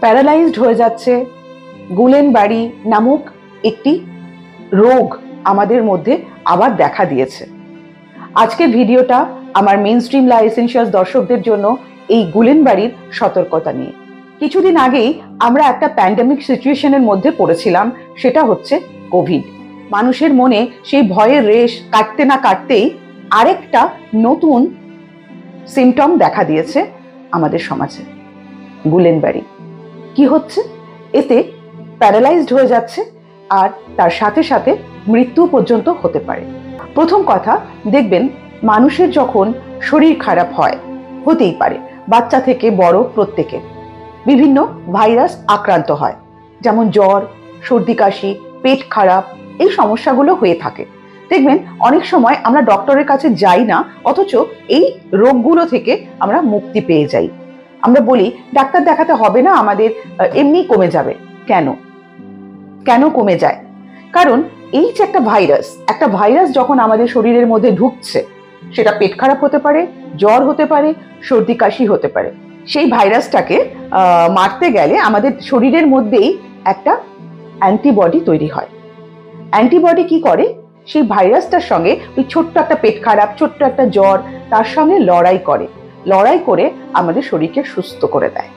Paralysed হয়ে যাচ্ছে। গুলেনবারি নামক একটি রোগ আমাদের মধ্যে আবার দেখা দিয়েছে। আজকের ভিডিওটা আমার মেইনস্ট্রিম লা এসেনশিয়ালস দর্শকদের জন্য এই গুলেনবারির সতর্কতা নিয়ে। কিছুদিন আগেই আমরা একটা প্যান্ডেমিক সিচুয়েশনের মধ্যে পড়েছিলাম, সেটা হচ্ছে কোভিড। মানুষের মনে সেই ভয়ের রেশ কাটতে না কাটতেই আরেকটা নতুন সিমটম দেখা দিয়েছে আমাদের সমাজে, গুলেনবারি। কি হচ্ছে? এতে প্যারালাইজড হয়ে যাচ্ছে আর তার সাথে সাথে মৃত্যু পর্যন্ত হতে পারে। প্রথম কথা, দেখবেন মানুষের যখন শরীর খারাপ হয়, হতেই পারে বাচ্চা থেকে বড় প্রত্যেকে বিভিন্ন ভাইরাস আক্রান্ত হয়, যেমন জ্বর, সর্দি কাশি, পেট খারাপ, এই সমস্যাগুলো হয়ে থাকে। দেখবেন অনেক সময় আমরা ডক্টরের কাছে যাই না, অথচ এই রোগগুলো থেকে আমরা মুক্তি পেয়ে যাই। আমরা বলি ডাক্তার দেখাতে হবে না, আমাদের এমনি কমে যাবে। কেন কমে যায়? কারণ এই যে একটা ভাইরাস যখন আমাদের শরীরের মধ্যে ঢুকছে, সেটা পেট খারাপ হতে পারে, জ্বর হতে পারে, সর্দি কাশি হতে পারে। সেই ভাইরাসটাকে মারতে গেলে আমাদের শরীরের মধ্যেই একটা অ্যান্টিবডি তৈরি হয়। অ্যান্টিবডি কি করে? সেই ভাইরাসটার সঙ্গে ওই ছোট্ট একটা পেট খারাপ, ছোট্ট একটা জ্বর, তার সঙ্গে লড়াই করে আমাদের শরীরকে সুস্থ করে দেয়।